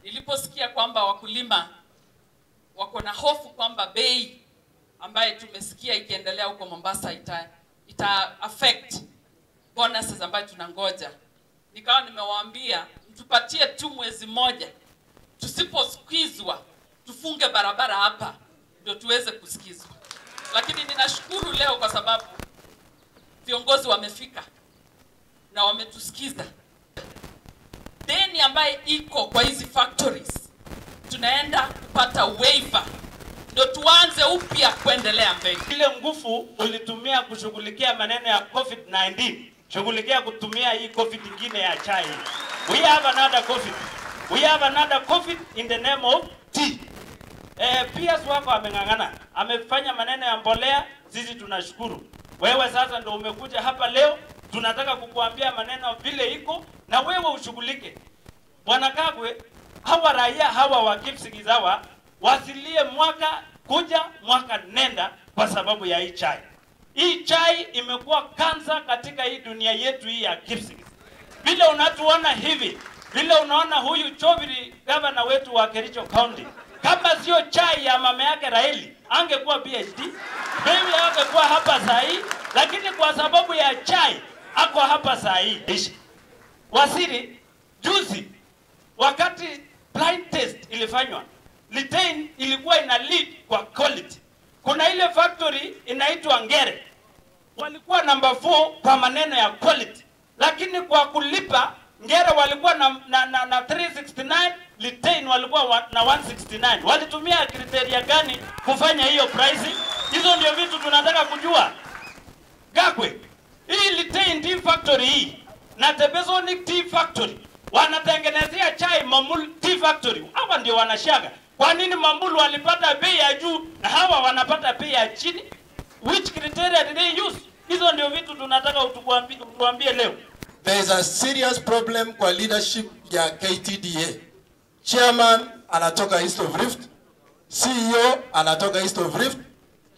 Niliposikia kwamba wakulima wako na hofu kwamba bei ambaye tumesikia ikiendelea huko Mombasa ita affect bonuses ambayo tunangoja, nikawa nimewaambia mtupatie tu mwezi mmoja, tusiposikizwa tufunge barabara hapa ndio tuweze kusikizwa. Lakini ninashukuru leo kwa sababu viongozi wamefika na wametusikiza. Deni ambaye iko kwa hizi factories tunaenda kupata waiver ndio tuanze upya kuendelea mbele. Ile nguvu ulitumia kushughulikia maneno ya COVID-19, shughulikia kutumia hii COVID ingine ya chai. We have another COVID. We have another COVID in the name of tea. Pia wako amengangana, amefanya maneno ya mbolea, sisi tunashukuru. Wewe sasa ndio umekuja hapa leo, tunataka kukuambia maneno vile iko na wewe ushughulike. Bwana Kagwe, hawa raia hawa wa Kipsigis hawa wasilie mwaka kuja mwaka nenda kwa sababu ya hii chai. Hii chai imekuwa kansa katika hii dunia yetu hii ya Kipsigis. Vile unatuona hivi, vile unaona huyu Choviri governor wetu wa Kericho County, kama sio chai ya mama yake Raili, angekuwa PhD. Baby angekuwa hapa sahi, lakini kwa sababu ya chai ako hapa sahi. Waziri juzi wakati blind test ilifanywa, Litein ilikuwa ina lead kwa quality. Kuna ile factory inaitwa Ngere, walikuwa number 4 kwa maneno ya quality, lakini kwa kulipa Ngere walikuwa na 369, Litein walikuwa na 169. Walitumia kriteria gani kufanya hiyo price? Hizo ndio vitu tunataka kujua. Gakwe, hii Litein Tea Factory hii na Tebezonic Tea Factory wanatengenezea chai Mambul Tea Factory. Hawa ndio wanashaga. Kwa nini Mambul walipata bei ya juu na hawa wanapata bei ya chini? Which criteria did they use? Hizo ndio vitu tunataka utuambie leo. There is a serious problem kwa leadership ya KTDA. Chairman anatoka East of Rift, CEO anatoka East of Rift,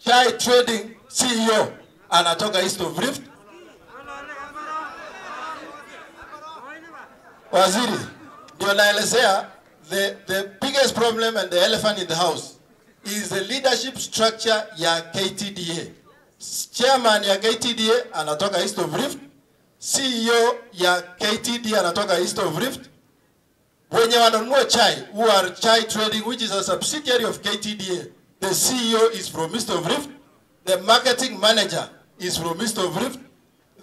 Chai Trading CEO anatoka East of Rift. Waziri, ndio naelezea the biggest problem and the elephant in the house is the leadership structure ya KTDA. Chairman ya KTDA anatoka East of Rift, CEO ya KTDA anatoka East of Rift. Wenye wananunua chai, who are Chai Trading, which is a subsidiary of KTDA, the CEO is from East of Rift, the marketing manager is from East of Rift,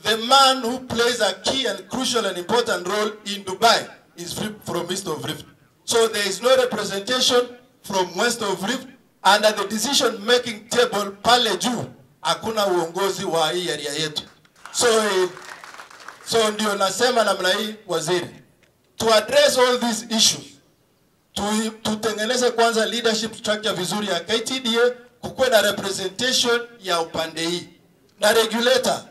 the man who plays a key and crucial and important role in Dubai is from East of Rift. So there is no representation from West of Rift, and at the decision-making table, pale juu, hakuna uongozi wa hii area yetu. So ndio nasema namna hii waziri, to address all these issues, tutengeneze kwanza leadership structure vizuri ya KTDA, kukuwe na representation ya upande hii. Na regulator,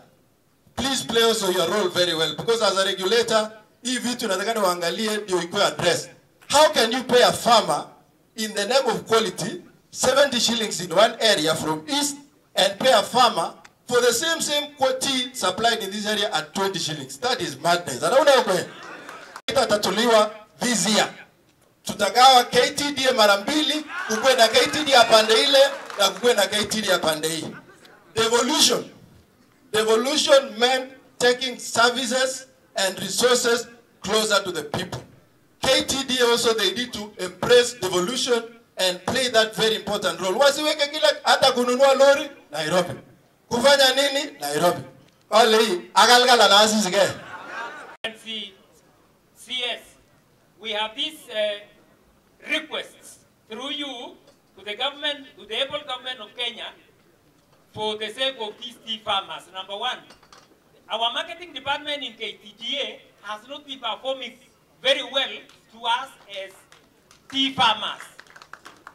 please play also your role very well, because as a regulator, hii vitu natakana waangalie ndio ikuwe addressed. How can you pay a farmer in the name of quality 70 shillings in one area from east and pay a farmer for the same quality supplied in this area at 20 shillings? That is madness. Itatuliwa this year. Tutagawa KTDA mara mbili, kukuwe na KTDA pande ile na kukuwe na KTDA pande hii. Devolution meant taking services and resources closer to the people. KTDA also, they need to embrace devolution and play that very important role. Wasiweke kila hata kununua lori Nairobi, kufanya nini Nairobi. Wale hii agalgala na asisi ke. CS, we have these requests through you to the government, to the able government of Kenya, for the sake of these tea farmers. Number one, our marketing department in KTDA has not been performing very well to us as tea farmers.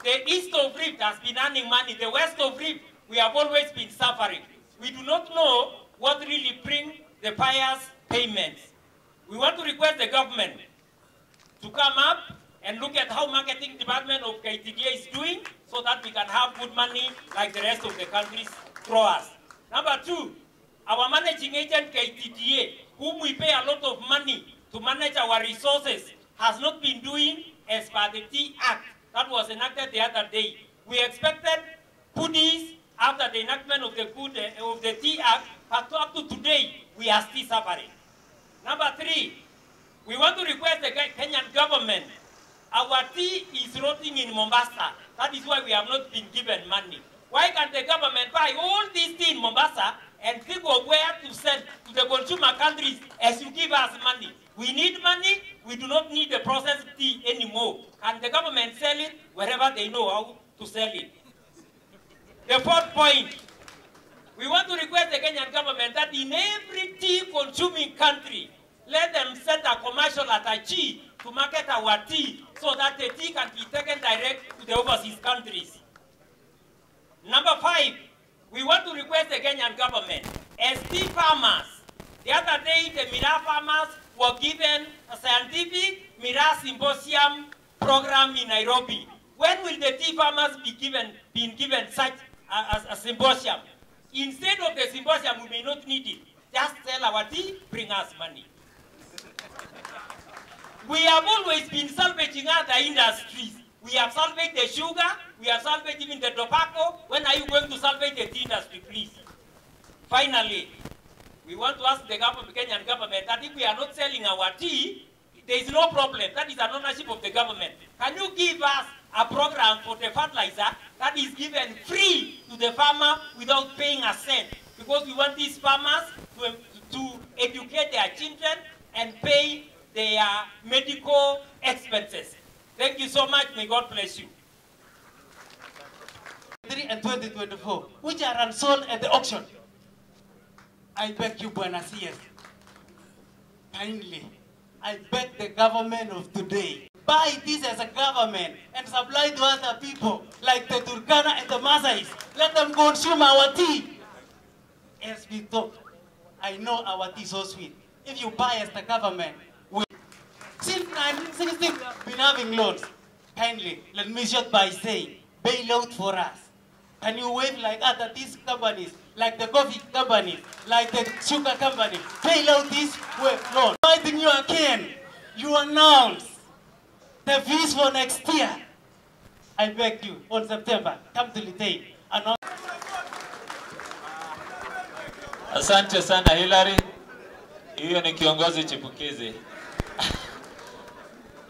The East of Rift has been earning money. The West of Rift, we have always been suffering. We do not know what really brings the buyers' payments. We want to request the government to come up and look at how marketing department of KTDA is doing, so that we can have good money like the rest of the countries throw us. Number two, our managing agent KTDA, whom we pay a lot of money to manage our resources, has not been doing as per about the Tea Act that was enacted the other day. We expected goodies after the enactment of the Tea Act, but up to today, we are still suffering. Number 3, we want to request the Kenyan government. Our tea is rotting in Mombasa. That is why we have not been given money. Why can't the government buy all this tea in Mombasa and think of where to send to the consumer countries as you give us money? We need money. We do not need the processed tea anymore. And the government sell it wherever they know how to sell it. The 4th point, we want to request the Kenyan government that in every tea consuming country, let them send a commercial at Aichi to market our tea so that the tea can be taken direct to the overseas countries. Number 5, we want to request the Kenyan government, as tea farmers, the other day the Mira farmers were given a scientific Mira Symposium program in Nairobi. When will the tea farmers be given such a symposium? Instead of the symposium, we may not need it. Just sell our tea, bring us money. We have always been salvaging other industries. We have salvaged the sugar, we have salvaged even the tobacco. When are you going to salvage the tea industry, please? Finally, we want to ask the Kenyan government that if we are not selling our tea, there is no problem. That is an ownership of the government. Can you give us a program for the fertilizer that is given free to the farmer without paying a cent? Because we want these farmers to educate their children and pay their medical expenses. Thank you so much. May God bless you. And 2024, which are unsold at the auction. I beg you, Buenos Aires, kindly, I beg the government of today, buy this as a government and supply to other people like the Turkana and the Masais. Let them consume our tea. As we talk, I know our tea is so sweet. If you buy as the government, since 1960, we have been having loans. Kindly, let me start by saying, bail out for us. Can you wave like other these companies, like the coffee companies, like the sugar company, bail out this loan? Inviting you again, you announce the fees for next year. I beg you, on September, come to Litein. Asante sana Hillary. Hiyo ni kiongozi chipukizi.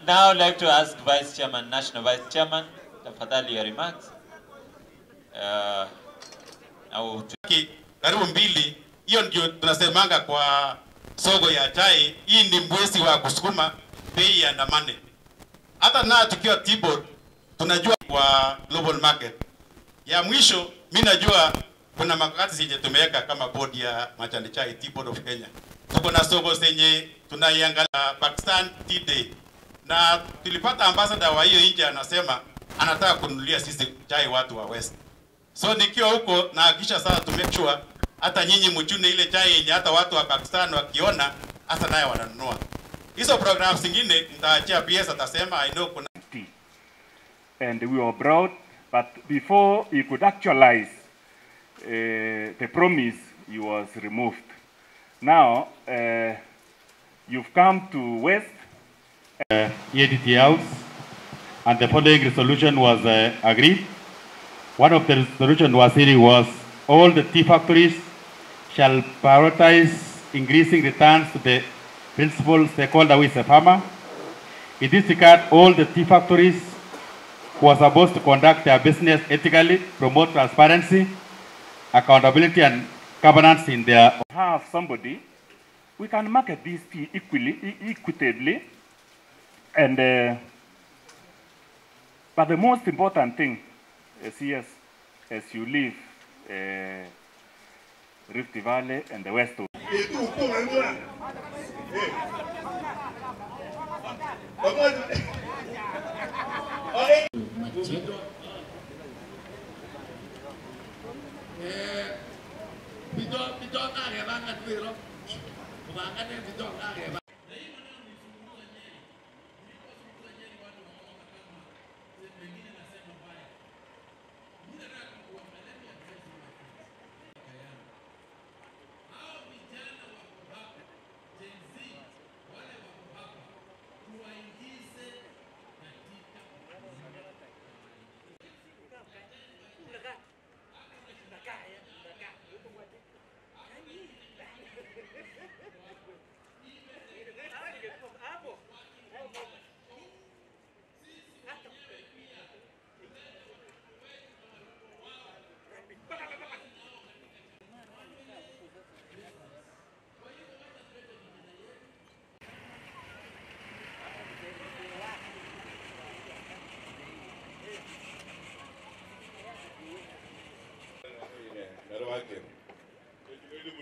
Now I'd like to ask Vice Chairman, National Vice Chairman, tafadhali your remarks. Karibu mbili, hiyo ndio tunasemanga kwa soko ya chai, hii ni mwezi wa kusukuma bei ya ndamane. Hata na tukiwa T-board, tunajua kwa global market. Ya mwisho, mimi najua kuna makati zenye tumeweka kama board ya majani chai T-board of Kenya. Tuko na soko zenye tunaiangalia Pakistan Tea Day. Na tulipata ambassador wa hiyo nje anasema anataka kununulia sisi chai watu wa West. So nikiwa huko na hakisha sasa to make sure hata nyinyi mchune ile chai yenye hata watu wa Pakistan wakiona hata naye wananunua. Hizo programs zingine nitaachia PS atasema I know kuna and we were brought, but before he could actualize the promise, he was removed. Now you've come to West EDT House, and the following resolution was agreed. One of the resolution was all the tea factories shall prioritize increasing returns to the principal stakeholder who is a farmer. In this regard, all the tea factories who are supposed to conduct their business ethically, promote transparency, accountability and governance in their... Have somebody, we can market this tea equitably, and but the most important thing is, yes, as you leave Rift Valley and the West.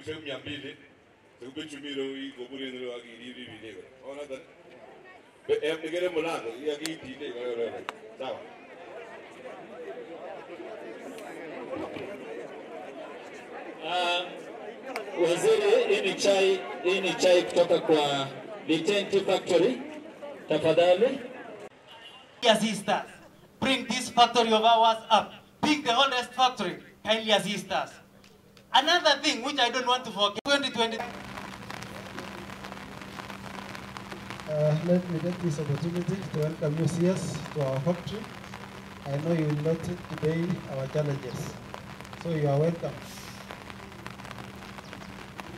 sehemu 200 sikubichumiro iko bure ndio agiri bibi ona da egere mlango ya giti ile sawa. Waziri, hii ni chai kutoka kwa Litenti Factory. Tafadhali. Assist us. Bring this factory of ours up. Pick the oldest factory. Kindly assist us. Another thing which I don't want to forget. 2020. Let me take this opportunity to welcome you CS to our factory. I know you will not today our challenges, so you are welcome.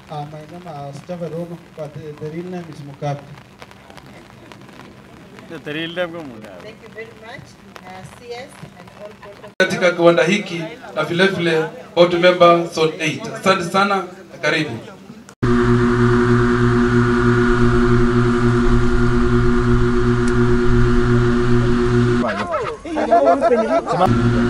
My name is Chavarono, but the real name is Mukabi. The real name is Mukabi. Thank you very much, CS and all protocol. Katika kiwanda hiki na vile vile board member Zone 8. Asante sana, karibu. Come on.